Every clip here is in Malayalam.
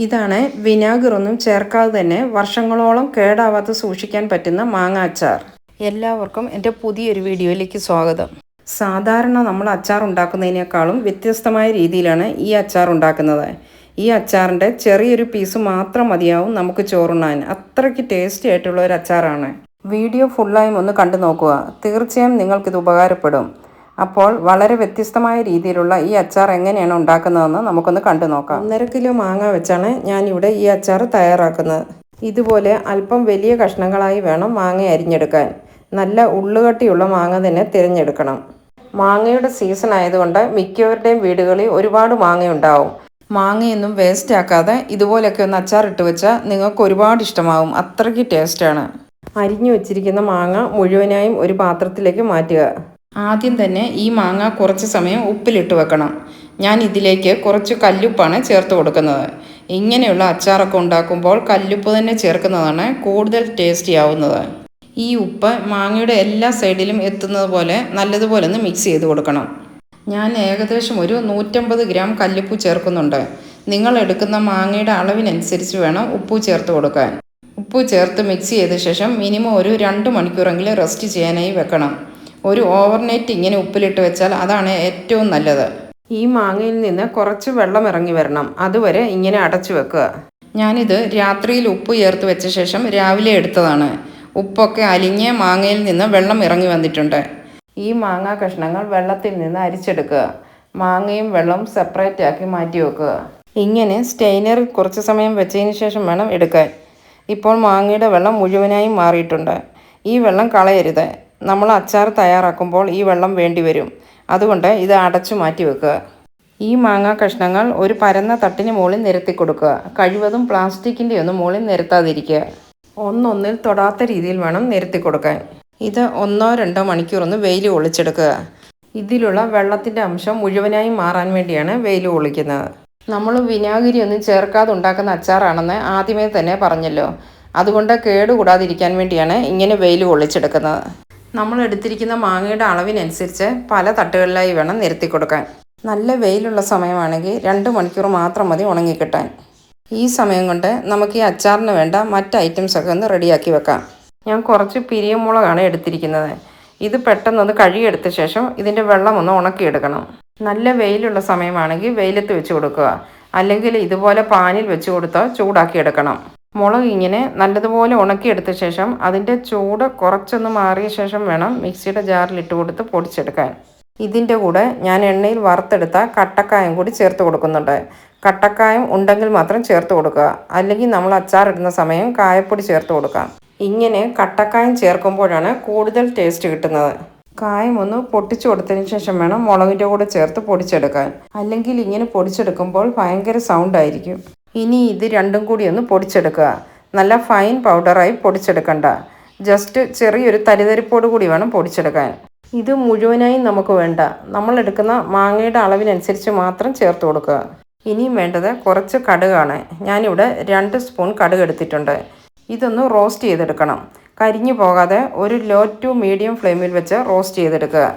ഇതാണ് വിനാഗിറൊന്നും ചേർക്കാതെ തന്നെ വർഷങ്ങളോളം കേടാവാതെ സൂക്ഷിക്കാൻ പറ്റുന്ന മാങ്ങ അച്ചാർ. എല്ലാവർക്കും എൻ്റെ പുതിയൊരു വീഡിയോയിലേക്ക് സ്വാഗതം. സാധാരണ നമ്മൾ അച്ചാർ ഉണ്ടാക്കുന്നതിനേക്കാളും വ്യത്യസ്തമായ രീതിയിലാണ് ഈ അച്ചാർ ഉണ്ടാക്കുന്നത്. ഈ അച്ചാറിൻ്റെ ചെറിയൊരു പീസ് മാത്രം മതിയാവും നമുക്ക് ചോറുണ്ണാൻ. അത്രയ്ക്ക് ടേസ്റ്റി ആയിട്ടുള്ള ഒരു അച്ചാറാണ്. വീഡിയോ ഫുള്ളായും ഒന്ന് കണ്ടു നോക്കുക. തീർച്ചയായും നിങ്ങൾക്കിത് ഉപകാരപ്പെടും. അപ്പോൾ വളരെ വ്യത്യസ്തമായ രീതിയിലുള്ള ഈ അച്ചാർ എങ്ങനെയാണ് ഉണ്ടാക്കുന്നതെന്ന് നമുക്കൊന്ന് കണ്ടു നോക്കാം. 1.5 കിലോ മാങ്ങ വെച്ചാണ് ഞാനിവിടെ ഈ അച്ചാർ തയ്യാറാക്കുന്നത്. ഇതുപോലെ അല്പം വലിയ കഷ്ണങ്ങളായി വേണം മാങ്ങ അരിഞ്ഞെടുക്കാൻ. നല്ല ഉള്ളുകട്ടിയുള്ള മാങ്ങ തന്നെ തിരഞ്ഞെടുക്കണം. മാങ്ങയുടെ സീസൺ ആയതുകൊണ്ട് മിക്കവരുടെയും വീടുകളിൽ ഒരുപാട് മാങ്ങയുണ്ടാവും. മാങ്ങയൊന്നും വേസ്റ്റ് ആക്കാതെ ഇതുപോലെയൊക്കെ ഒന്ന് അച്ചാർ ഇട്ട് വെച്ചാൽ നിങ്ങൾക്ക് ഒരുപാട് ഇഷ്ടമാവും. അത്രയ്ക്ക് ടേസ്റ്റാണ്. അരിഞ്ഞു വെച്ചിരിക്കുന്ന മാങ്ങ മുഴുവനായും ഒരു പാത്രത്തിലേക്ക് മാറ്റുക. ആദ്യം തന്നെ ഈ മാങ്ങ കുറച്ച് സമയം ഉപ്പിലിട്ട് വെക്കണം. ഞാൻ ഇതിലേക്ക് കുറച്ച് കല്ലുപ്പാണ് ചേർത്ത് കൊടുക്കുന്നത്. ഇങ്ങനെയുള്ള അച്ചാറൊക്കെ ഉണ്ടാക്കുമ്പോൾ കല്ലുപ്പ് തന്നെ ചേർക്കുന്നതാണ് കൂടുതൽ ടേസ്റ്റി ആവുന്നത്. ഈ ഉപ്പ് മാങ്ങയുടെ എല്ലാ സൈഡിലും എത്തുന്നത് പോലെ നല്ലതുപോലെ ഒന്ന് മിക്സ് ചെയ്ത് കൊടുക്കണം. ഞാൻ ഏകദേശം ഒരു 150 ഗ്രാം കല്ലുപ്പ് ചേർക്കുന്നുണ്ട്. നിങ്ങൾ എടുക്കുന്ന മാങ്ങയുടെ അളവിനനുസരിച്ച് വേണം ഉപ്പ് ചേർത്ത് കൊടുക്കാൻ. ഉപ്പ് ചേർത്ത് മിക്സ് ചെയ്ത ശേഷം മിനിമം ഒരു 2 മണിക്കൂറെങ്കിലും റെസ്റ്റ് ചെയ്യാനായി വെക്കണം. ഒരു ഓവർനൈറ്റ് ഇങ്ങനെ ഉപ്പിലിട്ട് വെച്ചാൽ അതാണ് ഏറ്റവും നല്ലത്. ഈ മാങ്ങയിൽ നിന്ന് കുറച്ച് വെള്ളം ഇറങ്ങി വരണം. അതുവരെ ഇങ്ങനെ അടച്ചു വെക്കുക. ഞാനിത് രാത്രിയിൽ ഉപ്പ് ചേർത്ത് വെച്ച ശേഷം രാവിലെ എടുത്തതാണ്. ഉപ്പൊക്കെ അലിഞ്ഞ് മാങ്ങയിൽ നിന്ന് വെള്ളം ഇറങ്ങി വന്നിട്ടുണ്ട്. ഈ മാങ്ങാ കഷ്ണങ്ങൾ വെള്ളത്തിൽ നിന്ന് അരിച്ചെടുക്കുക. മാങ്ങയും വെള്ളവും സെപ്പറേറ്റ് ആക്കി മാറ്റി വെക്കുക. ഇങ്ങനെ സ്റ്റെയിനറിൽ കുറച്ച് സമയം വെച്ചതിന് ശേഷം വേണം എടുക്കാൻ. ഇപ്പോൾ മാങ്ങയുടെ വെള്ളം മുഴുവനായും മാറിയിട്ടുണ്ട്. ഈ വെള്ളം കളയരുത്. നമ്മൾ അച്ചാർ തയ്യാറാക്കുമ്പോൾ ഈ വെള്ളം വേണ്ടി വരും. അതുകൊണ്ട് ഇത് അടച്ചു മാറ്റി വെക്കുക. ഈ മാങ്ങാ കഷ്ണങ്ങൾ ഒരു പരന്ന തട്ടിന് മുകളിൽ നിരത്തി കൊടുക്കുക. കഴിവതും പ്ലാസ്റ്റിക്കിൻ്റെ ഒന്നും മുകളിൽ നിരത്താതിരിക്കുക. ഒന്നൊന്നിൽ തൊടാത്ത രീതിയിൽ വേണം നിരത്തി കൊടുക്കാൻ. ഇത് 1-2 മണിക്കൂറൊന്ന് വെയിൽ കൊള്ളിച്ചെടുക്കുക. ഇതിലുള്ള വെള്ളത്തിൻ്റെ അംശം മുഴുവനായും മാറാൻ വേണ്ടിയാണ് വെയിൽ കൊള്ളിക്കുന്നത്. നമ്മൾ വിനാഗിരി ഒന്നും ചേർക്കാതെ ഉണ്ടാക്കുന്ന അച്ചാറാണെന്ന് ആദ്യമേ തന്നെ പറഞ്ഞല്ലോ. അതുകൊണ്ട് കേടുകൂടാതിരിക്കാൻ വേണ്ടിയാണ് ഇങ്ങനെ വെയിൽ കൊള്ളിച്ചെടുക്കുന്നത്. നമ്മൾ എടുത്തിരിക്കുന്ന മാങ്ങയുടെ അളവിനനുസരിച്ച് പല തട്ടുകളിലായി വേണം നിരത്തി കൊടുക്കാൻ. നല്ല വെയിലുള്ള സമയമാണെങ്കിൽ 2 മണിക്കൂർ മാത്രം മതി ഉണങ്ങിക്കിട്ടാൻ. ഈ സമയം കൊണ്ട് നമുക്ക് ഈ അച്ചാറിന് വേണ്ട മറ്റ് ഐറ്റംസൊക്കെ ഒന്ന് റെഡിയാക്കി വെക്കാം. ഞാൻ കുറച്ച് പിരിയമുളകാണ് എടുത്തിരിക്കുന്നത്. ഇത് പെട്ടെന്നൊന്ന് കഴുകിയെടുത്ത ശേഷം ഇതിൻ്റെ വെള്ളം ഒന്ന് ഉണക്കിയെടുക്കണം. നല്ല വെയിലുള്ള സമയമാണെങ്കിൽ വെയിലത്ത് വെച്ച് കൊടുക്കുക. അല്ലെങ്കിൽ ഇതുപോലെ പാനിൽ വെച്ച് കൊടുത്ത് ചൂടാക്കിയെടുക്കണം. മുളക് ഇങ്ങനെ നല്ലതുപോലെ ഉണക്കിയെടുത്ത ശേഷം അതിൻ്റെ ചൂട് കുറച്ചൊന്ന് മാറിയ ശേഷം വേണം മിക്സിയുടെ ജാറിൽ ഇട്ട് കൊടുത്ത് പൊടിച്ചെടുക്കാൻ. ഇതിൻ്റെ കൂടെ ഞാൻ എണ്ണയിൽ വറുത്തെടുത്ത കട്ടക്കായം കൂടി ചേർത്ത് കൊടുക്കുന്നുണ്ട്. കട്ടക്കായം ഉണ്ടെങ്കിൽ മാത്രം ചേർത്ത് കൊടുക്കുക. അല്ലെങ്കിൽ നമ്മൾ അച്ചാറിടുന്ന സമയം കായപ്പൊടി ചേർത്ത് കൊടുക്കാം. ഇങ്ങനെ കട്ടക്കായം ചേർക്കുമ്പോഴാണ് കൂടുതൽ ടേസ്റ്റ് കിട്ടുന്നത്. കായം ഒന്ന് പൊട്ടിച്ചു കൊടുത്തതിന് ശേഷം വേണം മുളകിൻ്റെ കൂടെ ചേർത്ത് പൊടിച്ചെടുക്കാൻ. അല്ലെങ്കിൽ ഇങ്ങനെ പൊടിച്ചെടുക്കുമ്പോൾ ഭയങ്കര സൗണ്ടായിരിക്കും. ഇനി ഇത് രണ്ടും കൂടി ഒന്ന് പൊടിച്ചെടുക്കുക. നല്ല ഫൈൻ പൗഡറായി പൊടിച്ചെടുക്കണ്ട. ജസ്റ്റ് ചെറിയൊരു തരിതരിപ്പോട് കൂടി വേണം പൊടിച്ചെടുക്കാൻ. ഇത് മുഴുവനായും നമുക്ക് വേണ്ട. നമ്മൾ എടുക്കുന്ന മാങ്ങയുടെ അളവിനനുസരിച്ച് മാത്രം ചേർത്ത് കൊടുക്കുക. ഇനിയും വേണ്ടത് കുറച്ച് കടുകാണ്. ഞാനിവിടെ 2 സ്പൂൺ കടുക് എടുത്തിട്ടുണ്ട്. ഇതൊന്ന് റോസ്റ്റ് ചെയ്തെടുക്കണം. കരിഞ്ഞു പോകാതെ ഒരു ലോ ടു മീഡിയം ഫ്ലെയിമിൽ വെച്ച് റോസ്റ്റ് ചെയ്തെടുക്കുക.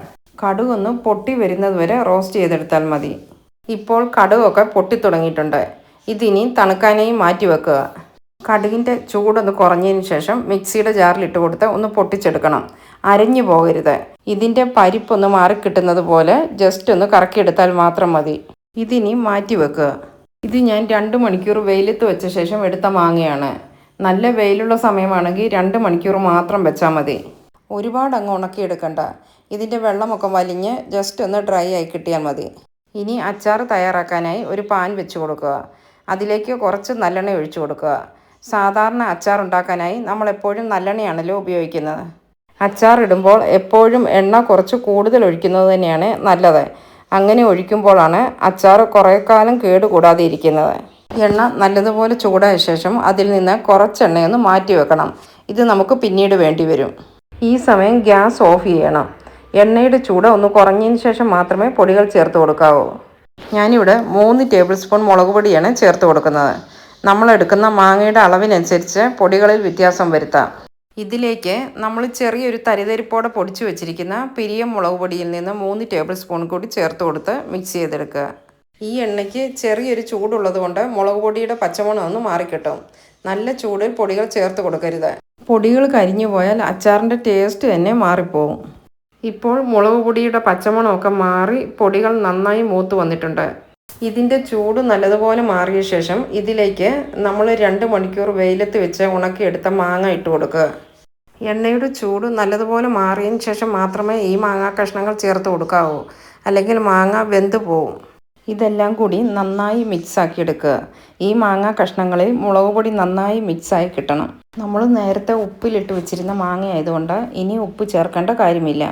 കടുകൊന്ന് പൊട്ടി വരുന്നത് വരെ റോസ്റ്റ് ചെയ്തെടുത്താൽ മതി. ഇപ്പോൾ കടുകൊക്കെ പൊട്ടി തുടങ്ങിയിട്ടുണ്ട്. ഇതിനി തണുക്കാനായി മാറ്റി വെക്കുക. കടുകിൻ്റെ ചൂടൊന്ന് കുറഞ്ഞതിന് ശേഷം മിക്സിയുടെ ജാറിലിട്ട് കൊടുത്ത് ഒന്ന് പൊട്ടിച്ചെടുക്കണം. അരഞ്ഞു പോകരുത്. ഇതിൻ്റെ പരിപ്പൊന്ന് മാറിക്കിട്ടുന്നത് പോലെ ജസ്റ്റ് ഒന്ന് കറക്കിയെടുത്താൽ മാത്രം മതി. ഇതിനി മാറ്റി വെക്കുക. ഇത് ഞാൻ 2 മണിക്കൂർ വെയിലത്ത് വെച്ച ശേഷം എടുത്ത മാങ്ങയാണ്. നല്ല വെയിലുള്ള സമയമാണെങ്കിൽ 2 മണിക്കൂർ മാത്രം വെച്ചാൽ മതി. ഒരുപാട് അങ്ങ് ഉണക്കിയെടുക്കണ്ട. ഇതിൻ്റെ വെള്ളമൊക്കെ വലിഞ്ഞ് ജസ്റ്റ് ഒന്ന് ഡ്രൈ ആയി കിട്ടിയാൽ മതി. ഇനി അച്ചാർ തയ്യാറാക്കാനായി ഒരു പാൻ വെച്ച് കൊടുക്കുക. അതിലേക്ക് കുറച്ച് നല്ലെണ്ണ ഒഴിച്ചു കൊടുക്കുക. സാധാരണ അച്ചാർ ഉണ്ടാക്കാനായി നമ്മൾ എപ്പോഴും നല്ലെണ്ണയാണല്ലോ ഉപയോഗിക്കുന്നത്. അച്ചാർ ഇടുമ്പോൾ എപ്പോഴും എണ്ണ കുറച്ച് കൂടുതൽ ഒഴിക്കുന്നത് തന്നെയാണ് നല്ലത്. അങ്ങനെ ഒഴിക്കുമ്പോഴാണ് അച്ചാർ കുറേ കാലം കേടുകൂടാതെ ഇരിക്കുന്നത്. എണ്ണ നല്ലതുപോലെ ചൂടായ ശേഷം അതിൽ നിന്ന് കുറച്ച് എണ്ണയൊന്ന് മാറ്റി വെക്കണം. ഇത് നമുക്ക് പിന്നീട് വേണ്ടി വരും. ഈ സമയം ഗ്യാസ് ഓഫ് ചെയ്യണം. എണ്ണയുടെ ചൂട് ഒന്ന് കുറഞ്ഞതിന് ശേഷം മാത്രമേ പൊടികൾ ചേർത്ത് കൊടുക്കാവൂ. ഞാനിവിടെ 3 ടേബിൾ സ്പൂൺ മുളക് പൊടിയാണ് ചേർത്ത് കൊടുക്കുന്നത്. നമ്മളെടുക്കുന്ന മാങ്ങയുടെ അളവിനനുസരിച്ച് പൊടികളിൽ വ്യത്യാസം വരുത്താം. ഇതിലേക്ക് നമ്മൾ ചെറിയൊരു തരിതരിപ്പോടെ പൊടിച്ചു വെച്ചിരിക്കുന്ന പിരിയം മുളക് പൊടിയിൽ നിന്ന് 3 ടേബിൾ സ്പൂൺ കൂടി ചേർത്ത് കൊടുത്ത് മിക്സ് ചെയ്തെടുക്കുക. ഈ എണ്ണയ്ക്ക് ചെറിയൊരു ചൂടുള്ളത് കൊണ്ട് മുളക് പൊടിയുടെ പച്ചമണം ഒന്ന് മാറിക്കിട്ടും. നല്ല ചൂടിൽ പൊടികൾ ചേർത്ത് കൊടുക്കരുത്. പൊടികൾ കരിഞ്ഞു പോയാൽ അച്ചാറിൻ്റെ ടേസ്റ്റ് തന്നെ മാറിപ്പോവും. ഇപ്പോൾ മുളക് പൊടിയുടെ പച്ചമണമൊക്കെ മാറി പൊടികൾ നന്നായി മൂത്ത് വന്നിട്ടുണ്ട്. ഇതിൻ്റെ ചൂട് നല്ലതുപോലെ മാറിയ ശേഷം ഇതിലേക്ക് നമ്മൾ 2 മണിക്കൂർ വെയിലത്ത് വെച്ച് ഉണക്കിയെടുത്ത മാങ്ങ ഇട്ട് കൊടുക്കുക. എണ്ണയുടെ ചൂട് നല്ലതുപോലെ മാറിയതിന് ശേഷം മാത്രമേ ഈ മാങ്ങാ കഷ്ണങ്ങൾ ചേർത്ത് കൊടുക്കാവൂ, അല്ലെങ്കിൽ മാങ്ങ വെന്ത് പോവും. ഇതെല്ലാം കൂടി നന്നായി മിക്സാക്കി എടുക്കുക. ഈ മാങ്ങാ കഷ്ണങ്ങളിൽ മുളക് പൊടി നന്നായി മിക്സായി കിട്ടണം. നമ്മൾ നേരത്തെ ഉപ്പിലിട്ട് വെച്ചിരുന്ന മാങ്ങ ആയതുകൊണ്ട് ഇനി ഉപ്പ് ചേർക്കേണ്ട കാര്യമില്ല.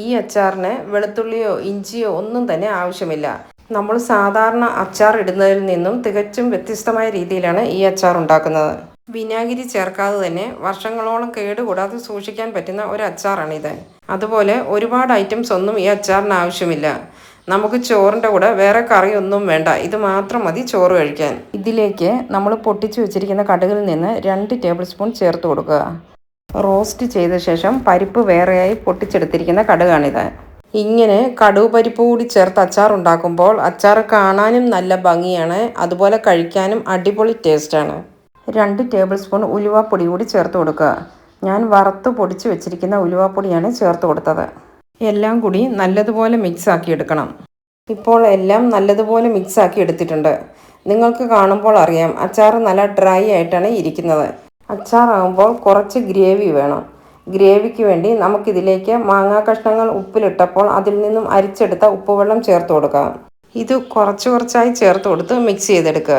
ഈ അച്ചാറിന് വെളുത്തുള്ളിയോ ഇഞ്ചിയോ ഒന്നും തന്നെ ആവശ്യമില്ല. നമ്മൾ സാധാരണ അച്ചാർ ഇടുന്നതിൽ നിന്നും തികച്ചും വ്യത്യസ്തമായ രീതിയിലാണ് ഈ അച്ചാർ ഉണ്ടാക്കുന്നത്. വിനാഗിരി ചേർക്കാതെ തന്നെ വർഷങ്ങളോളം കേടുകൂടാതെ സൂക്ഷിക്കാൻ പറ്റുന്ന ഒരു അച്ചാറാണിത്. അതുപോലെ ഒരുപാട് ഐറ്റംസ് ഒന്നും ഈ അച്ചാറിന് ആവശ്യമില്ല. നമുക്ക് ചോറിൻ്റെ കൂടെ വേറെ കറിയൊന്നും വേണ്ട, ഇത് മാത്രം മതി ചോറ് കഴിക്കാൻ. ഇതിലേക്ക് നമ്മൾ പൊട്ടിച്ചു വെച്ചിരിക്കുന്ന കടുകിൽ നിന്ന് 2 ടേബിൾ സ്പൂൺ ചേർത്ത് കൊടുക്കുക. റോസ്റ്റ് ചെയ്ത ശേഷം പരിപ്പ് വേറെയായി പൊട്ടിച്ചെടുത്തിരിക്കുന്ന കടുകാണിത്. ഇങ്ങനെ കടുക് പരിപ്പ് കൂടി ചേർത്ത് അച്ചാർ ഉണ്ടാക്കുമ്പോൾ അച്ചാർ കാണാനും നല്ല ഭംഗിയാണ്, അതുപോലെ കഴിക്കാനും അടിപൊളി ടേസ്റ്റാണ്. 2 ടേബിൾ സ്പൂൺ ഉലുവാപ്പൊടി കൂടി ചേർത്ത് കൊടുക്കുക. ഞാൻ വറുത്ത് പൊടിച്ച് വെച്ചിരിക്കുന്ന ഉലുവാപ്പൊടിയാണ് ചേർത്ത് കൊടുത്തത്. എല്ലാം കൂടി നല്ലതുപോലെ മിക്സാക്കി എടുക്കണം. ഇപ്പോൾ എല്ലാം നല്ലതുപോലെ മിക്സാക്കി എടുത്തിട്ടുണ്ട്. നിങ്ങൾക്ക് കാണുമ്പോൾ അറിയാം അച്ചാർ നല്ല ഡ്രൈ ആയിട്ടാണ് ഇരിക്കുന്നത്. അച്ചാറാകുമ്പോൾ കുറച്ച് ഗ്രേവി വേണം. ഗ്രേവിക്ക് വേണ്ടി നമുക്കിതിലേക്ക് മാങ്ങാ കഷ്ണങ്ങൾ ഉപ്പിലിട്ടപ്പോൾ അതിൽ നിന്നും അരിച്ചെടുത്ത ഉപ്പുവെള്ളം ചേർത്ത് കൊടുക്കാം. ഇത് കുറച്ചായി ചേർത്ത് കൊടുത്ത് മിക്സ് ചെയ്തെടുക്കുക.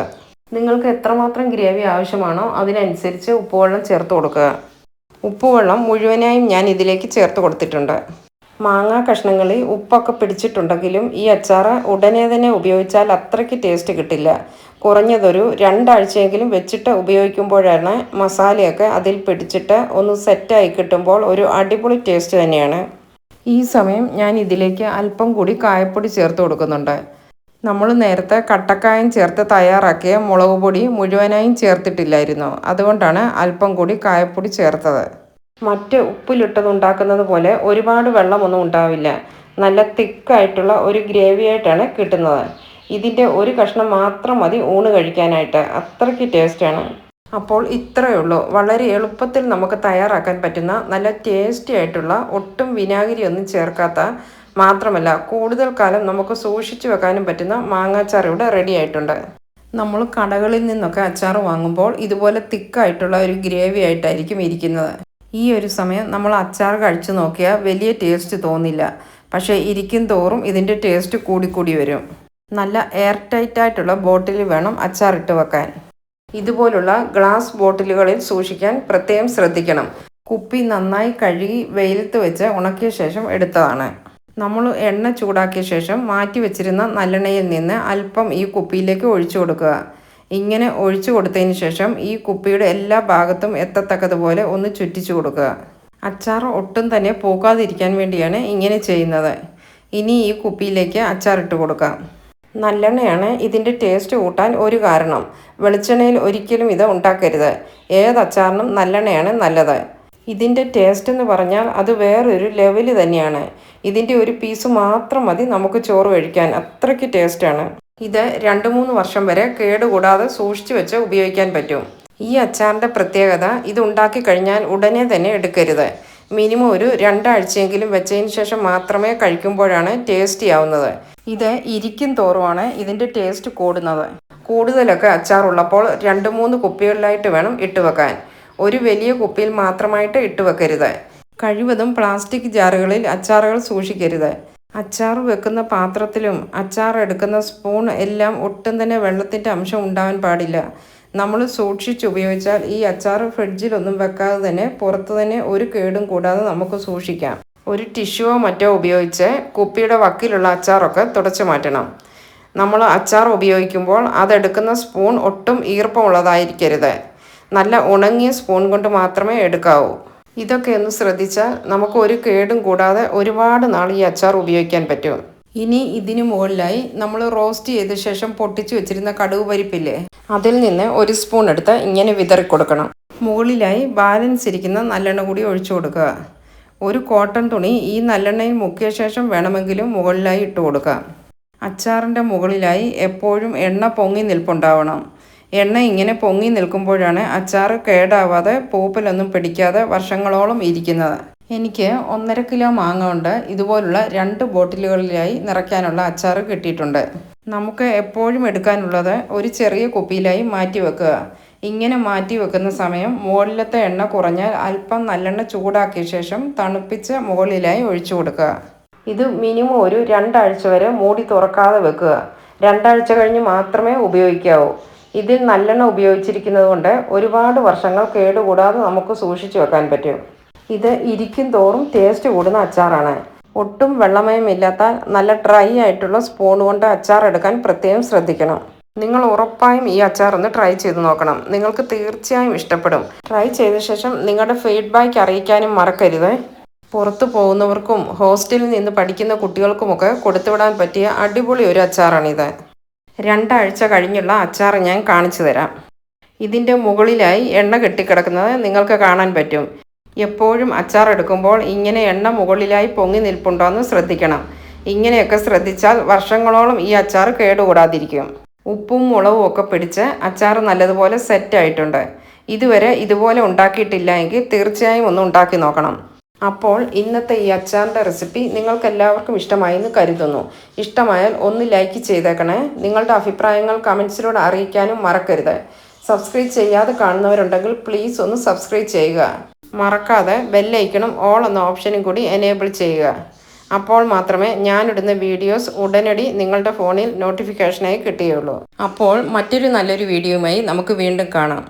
നിങ്ങൾക്ക് എത്രമാത്രം ഗ്രേവി ആവശ്യമാണോ അതിനനുസരിച്ച് ഉപ്പുവെള്ളം ചേർത്ത് കൊടുക്കുക. ഉപ്പുവെള്ളം മുഴുവനായും ഞാൻ ഇതിലേക്ക് ചേർത്ത് കൊടുത്തിട്ടുണ്ട്. മാങ്ങാ കഷ്ണങ്ങളിൽ ഉപ്പൊക്കെ പിടിച്ചിട്ടുണ്ടെങ്കിലും ഈ അച്ചാർ ഉടനെ തന്നെ ഉപയോഗിച്ചാൽ അത്രയ്ക്ക് ടേസ്റ്റ് കിട്ടില്ല. കുറഞ്ഞതൊരു 2 ആഴ്ചയെങ്കിലും വെച്ചിട്ട് ഉപയോഗിക്കുമ്പോഴാണ് മസാലയൊക്കെ അതിൽ പിടിച്ചിട്ട് ഒന്ന് സെറ്റായി കിട്ടുമ്പോൾ ഒരു അടിപൊളി ടേസ്റ്റ് തന്നെയാണ്. ഈ സമയം ഞാൻ ഇതിലേക്ക് അല്പം കൂടി കായപ്പൊടി ചേർത്ത് കൊടുക്കുന്നുണ്ട്. നമ്മൾ നേരത്തെ കട്ടക്കായം ചേർത്ത് തയ്യാറാക്കിയ മുളക് പൊടി മുഴുവനായും ചേർത്തിട്ടില്ലായിരുന്നു, അതുകൊണ്ടാണ് അല്പം കൂടി കായപ്പൊടി ചേർത്തത്. മറ്റ് ഉപ്പിലിട്ടതുണ്ടാക്കുന്നത് പോലെ ഒരുപാട് വെള്ളമൊന്നും ഉണ്ടാവില്ല. നല്ല തിക്കായിട്ടുള്ള ഒരു ഗ്രേവി ആയിട്ടാണ് കിട്ടുന്നത്. ഇതിൻ്റെ ഒരു കഷ്ണം മാത്രം മതി ഊണ് കഴിക്കാനായിട്ട്, അത്രയ്ക്ക് ടേസ്റ്റാണ്. അപ്പോൾ ഇത്രയേ ഉള്ളൂ. വളരെ എളുപ്പത്തിൽ നമുക്ക് തയ്യാറാക്കാൻ പറ്റുന്ന നല്ല ടേസ്റ്റി ആയിട്ടുള്ള, ഒട്ടും വിനാഗിരി ഒന്നും ചേർക്കാത്ത, മാത്രമല്ല കൂടുതൽ കാലം നമുക്ക് സൂക്ഷിച്ചു വെക്കാനും പറ്റുന്ന മാങ്ങാച്ചാർ ഇവിടെ റെഡി ആയിട്ടുണ്ട്. നമ്മൾ കടകളിൽ നിന്നൊക്കെ അച്ചാർ വാങ്ങുമ്പോൾ ഇതുപോലെ തിക്കായിട്ടുള്ള ഒരു ഗ്രേവി ആയിട്ടായിരിക്കും ഇരിക്കുന്നത്. ഈ ഒരു സമയം നമ്മൾ അച്ചാർ കഴിച്ചു നോക്കിയാൽ വലിയ ടേസ്റ്റ് തോന്നില്ല, പക്ഷേ ഇരിക്കും തോറും ഇതിൻ്റെ ടേസ്റ്റ് കൂടിക്കൂടി വരും. നല്ല എയർ ടൈറ്റ് ആയിട്ടുള്ള ബോട്ടിൽ വേണം അച്ചാർ ഇട്ട് വെക്കാൻ. ഇതുപോലുള്ള ഗ്ലാസ് ബോട്ടിലുകളിൽ സൂക്ഷിക്കാൻ പ്രത്യേകം ശ്രദ്ധിക്കണം. കുപ്പി നന്നായി കഴുകി വെയിലത്ത് വെച്ച് ഉണക്കിയ ശേഷം എടുത്തതാണ്. നമ്മൾ എണ്ണ ചൂടാക്കിയ ശേഷം മാറ്റി വെച്ചിരുന്ന നല്ലെണ്ണയിൽ നിന്ന് അല്പം ഈ കുപ്പിയിലേക്ക് ഒഴിച്ചു കൊടുക്കുക. ഇങ്ങനെ ഒഴിച്ചു കൊടുത്തതിന് ശേഷം ഈ കുപ്പിയുടെ എല്ലാ ഭാഗത്തും എത്തത്തക്കതുപോലെ ഒന്ന് ചുറ്റിച്ചു കൊടുക്കുക. അച്ചാർ ഒട്ടും തന്നെ പോകാതിരിക്കാൻ വേണ്ടിയാണ് ഇങ്ങനെ ചെയ്യുന്നത്. ഇനി ഈ കുപ്പിയിലേക്ക് അച്ചാർ ഇട്ട് കൊടുക്കാം. നല്ലെണ്ണയാണ് ഇതിൻ്റെ ടേസ്റ്റ് കൂട്ടാൻ ഒരു കാരണം. വെളിച്ചെണ്ണയിൽ ഒരിക്കലും ഇത് ഉണ്ടാക്കരുത്. ഏത് അച്ചാറിനും നല്ലെണ്ണയാണ് നല്ലത്. ഇതിൻ്റെ ടേസ്റ്റ് എന്ന് പറഞ്ഞാൽ അത് വേറൊരു ലെവല് തന്നെയാണ്. ഇതിൻ്റെ ഒരു പീസ് മാത്രം മതി നമുക്ക് ചോറ് കഴിക്കാൻ, അത്രയ്ക്ക് ടേസ്റ്റാണ്. ഇത് 2-3 വർഷം വരെ കേടുകൂടാതെ സൂക്ഷിച്ചു വെച്ച് ഉപയോഗിക്കാൻ പറ്റും. ഈ അച്ചാറിൻ്റെ പ്രത്യേകത, ഇത് ഉണ്ടാക്കി കഴിഞ്ഞാൽ ഉടനെ തന്നെ എടുക്കരുത്. മിനിമം ഒരു 2 ആഴ്ചയെങ്കിലും വെച്ചതിന് ശേഷം മാത്രമേ കഴിക്കുമ്പോഴാണ് ടേസ്റ്റി ആവുന്നത്. ഇത് ഇരിക്കും തോറുമാണ് ഇതിൻ്റെ ടേസ്റ്റ് കൂടുന്നത്. കൂടുതലൊക്കെ അച്ചാറുള്ളപ്പോൾ 2-3 കുപ്പികളിലായിട്ട് വേണം ഇട്ട് വെക്കാൻ. ഒരു വലിയ കുപ്പിയിൽ മാത്രമായിട്ട് ഇട്ട് വെക്കരുത്. കഴിവതും പ്ലാസ്റ്റിക് ജാറുകളിൽ അച്ചാറുകൾ സൂക്ഷിക്കരുത്. അച്ചാർ വെക്കുന്ന പാത്രത്തിലും അച്ചാർ എടുക്കുന്ന സ്പൂൺ എല്ലാം ഒട്ടും തന്നെ വെള്ളത്തിൻ്റെ അംശം ഉണ്ടാവാൻ പാടില്ല. നമ്മൾ സൂക്ഷിച്ച് ഉപയോഗിച്ചാൽ ഈ അച്ചാർ ഫ്രിഡ്ജിലൊന്നും വെക്കാതെ തന്നെ പുറത്ത് തന്നെ ഒരു കേടും കൂടാതെ നമുക്ക് സൂക്ഷിക്കാം. ഒരു ടിഷ്യൂവോ മറ്റോ ഉപയോഗിച്ച് കുപ്പിയുടെ വക്കിലുള്ള അച്ചാറൊക്കെ തുടച്ചു മാറ്റണം. നമ്മൾ അച്ചാർ ഉപയോഗിക്കുമ്പോൾ അതെടുക്കുന്ന സ്പൂൺ ഒട്ടും ഈർപ്പമുള്ളതായിരിക്കരുത്. നല്ല ഉണങ്ങിയ സ്പൂൺ കൊണ്ട് മാത്രമേ എടുക്കാവൂ. ഇതൊക്കെ ഒന്ന് ശ്രദ്ധിച്ചാൽ നമുക്ക് ഒരു കേടും കൂടാതെ ഒരുപാട് നാൾ ഈ അച്ചാർ ഉപയോഗിക്കാൻ പറ്റും. ഇനി ഇതിനു മുകളിലായി നമ്മൾ റോസ്റ്റ് ചെയ്ത ശേഷം പൊട്ടിച്ചു വെച്ചിരുന്ന കടുക് പരിപ്പില്ലേ, അതിൽ നിന്ന് 1 സ്പൂൺ എടുത്ത് ഇങ്ങനെ വിതറി കൊടുക്കണം. മുകളിലായി ബാലൻസ് ഇരിക്കുന്ന നല്ലെണ്ണ കൂടി ഒഴിച്ചു കൊടുക്കുക. ഒരു കോട്ടൺ തുണി ഈ നല്ലെണ്ണയിൽ മുക്കിയ ശേഷം വേണമെങ്കിലും മുകളിലായി ഇട്ട് കൊടുക്കുക. അച്ചാറിൻ്റെ മുകളിലായി എപ്പോഴും എണ്ണ പൊങ്ങി നിൽപ്പുണ്ടാവണം. എണ്ണ ഇങ്ങനെ പൊങ്ങി നിൽക്കുമ്പോഴാണ് അച്ചാർ കേടാവാതെ പൂപ്പലൊന്നും പിടിക്കാതെ വർഷങ്ങളോളം ഇരിക്കുന്നത്. എനിക്ക് 1.5 കിലോ മാങ്ങ കൊണ്ട് ഇതുപോലുള്ള 2 ബോട്ടിലുകളിലായി നിറയ്ക്കാനുള്ള അച്ചാർ കിട്ടിയിട്ടുണ്ട്. നമുക്ക് എപ്പോഴും എടുക്കാനുള്ളത് ഒരു ചെറിയ കുപ്പിയിലായി മാറ്റി വെക്കുക. ഇങ്ങനെ മാറ്റി വെക്കുന്ന സമയം മുകളിലത്തെ എണ്ണ കുറഞ്ഞാൽ അല്പം നല്ലെണ്ണ ചൂടാക്കിയ ശേഷം തണുപ്പിച്ച് മുകളിലായി ഒഴിച്ചു കൊടുക്കുക. ഇത് മിനിമം ഒരു 2 ആഴ്ച വരെ മൂടി തുറക്കാതെ വെക്കുക. 2 ആഴ്ച കഴിഞ്ഞ് മാത്രമേ ഉപയോഗിക്കാവൂ. ഇതിൽ നല്ലെണ്ണ ഉപയോഗിച്ചിരിക്കുന്നത് കൊണ്ട് ഒരുപാട് വർഷങ്ങൾ കേടുകൂടാതെ നമുക്ക് സൂക്ഷിച്ചു വെക്കാൻ പറ്റും. ഇത് ഇരിക്കും തോറും ടേസ്റ്റ് കൂടുന്ന അച്ചാറാണ്. ഒട്ടും വെള്ളമയമില്ലാത്ത നല്ല ഡ്രൈ ആയിട്ടുള്ള സ്പൂൺ കൊണ്ട് അച്ചാർ എടുക്കാൻ പ്രത്യേകം ശ്രദ്ധിക്കണം. നിങ്ങൾ ഉറപ്പായും ഈ അച്ചാർ ഒന്ന് ട്രൈ ചെയ്ത് നോക്കണം. നിങ്ങൾക്ക് തീർച്ചയായും ഇഷ്ടപ്പെടും. ട്രൈ ചെയ്ത ശേഷം നിങ്ങളുടെ ഫീഡ്ബാക്ക് അറിയിക്കാനും മറക്കരുത്. പുറത്തു പോകുന്നവർക്കും ഹോസ്റ്റലിൽ നിന്ന് പഠിക്കുന്ന കുട്ടികൾക്കുമൊക്കെ കൊടുത്തുവിടാൻ പറ്റിയ അടിപൊളി ഒരു അച്ചാറാണിത്. 2 ആഴ്ച കഴിഞ്ഞുള്ള അച്ചാർ ഞാൻ കാണിച്ചു തരാം. ഇതിൻ്റെ മുകളിലായി എണ്ണ കെട്ടിക്കിടക്കുന്നത് നിങ്ങൾക്ക് കാണാൻ പറ്റും. എപ്പോഴും അച്ചാർ എടുക്കുമ്പോൾ ഇങ്ങനെ എണ്ണ മുകളിലായി പൊങ്ങി നിൽപ്പുണ്ടോ എന്ന് ശ്രദ്ധിക്കണം. ഇങ്ങനെയൊക്കെ ശ്രദ്ധിച്ചാൽ വർഷങ്ങളോളം ഈ അച്ചാർ കേടുകൂടാതിരിക്കും. ഉപ്പും മുളകും ഒക്കെ പിടിച്ച് അച്ചാർ നല്ലതുപോലെ സെറ്റായിട്ടുണ്ട്. ഇതുവരെ ഇതുപോലെ ഉണ്ടാക്കിയിട്ടില്ല എങ്കിൽ തീർച്ചയായും ഒന്ന് ഉണ്ടാക്കി നോക്കണം. അപ്പോൾ ഇന്നത്തെ ഈ അച്ചാറിൻ്റെ റെസിപ്പി നിങ്ങൾക്കെല്ലാവർക്കും ഇഷ്ടമായി എന്ന് കരുതുന്നു. ഇഷ്ടമായാൽ ഒന്ന് ലൈക്ക് ചെയ്തേക്കണേ. നിങ്ങളുടെ അഭിപ്രായങ്ങൾ കമൻസിലൂടെ അറിയിക്കാനും മറക്കരുത്. സബ്സ്ക്രൈബ് ചെയ്യാതെ കാണുന്നവരുണ്ടെങ്കിൽ പ്ലീസ് ഒന്ന് സബ്സ്ക്രൈബ് ചെയ്യുക. മറക്കാതെ ബെല്ലൈക്കണും ഓൾ എന്ന ഓപ്ഷനും കൂടി എനേബിൾ ചെയ്യുക. അപ്പോൾ മാത്രമേ ഞാനിടുന്ന വീഡിയോസ് ഉടനടി നിങ്ങളുടെ ഫോണിൽ നോട്ടിഫിക്കേഷനായി കിട്ടുകയുള്ളൂ. അപ്പോൾ മറ്റൊരു നല്ലൊരു വീഡിയോയുമായി നമുക്ക് വീണ്ടും കാണാം.